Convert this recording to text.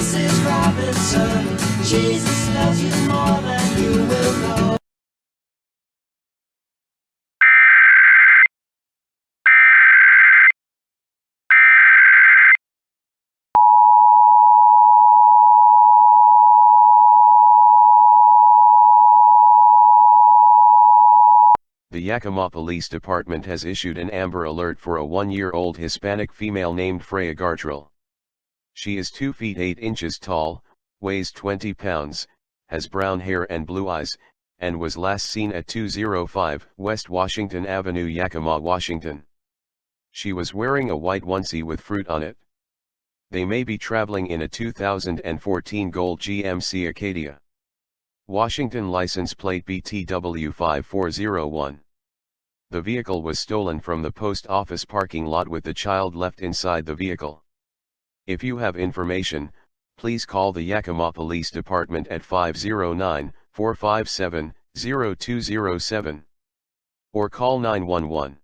Mrs. Robinson, Jesus loves you more than you will know. The Yakima Police Department has issued an Amber Alert for a 1-year-old Hispanic female named Freya Gartrell. She is 2 feet 8 inches tall, weighs 20 pounds, has brown hair and blue eyes, and was last seen at 205 West Washington Avenue, Yakima, Washington. She was wearing a white onesie with fruit on it. They may be traveling in a 2014 gold GMC Acadia. Washington license plate BTW 5401. The vehicle was stolen from the post office parking lot with the child left inside the vehicle. If you have information, please call the Yakima Police Department at 509-457-0207 or call 911.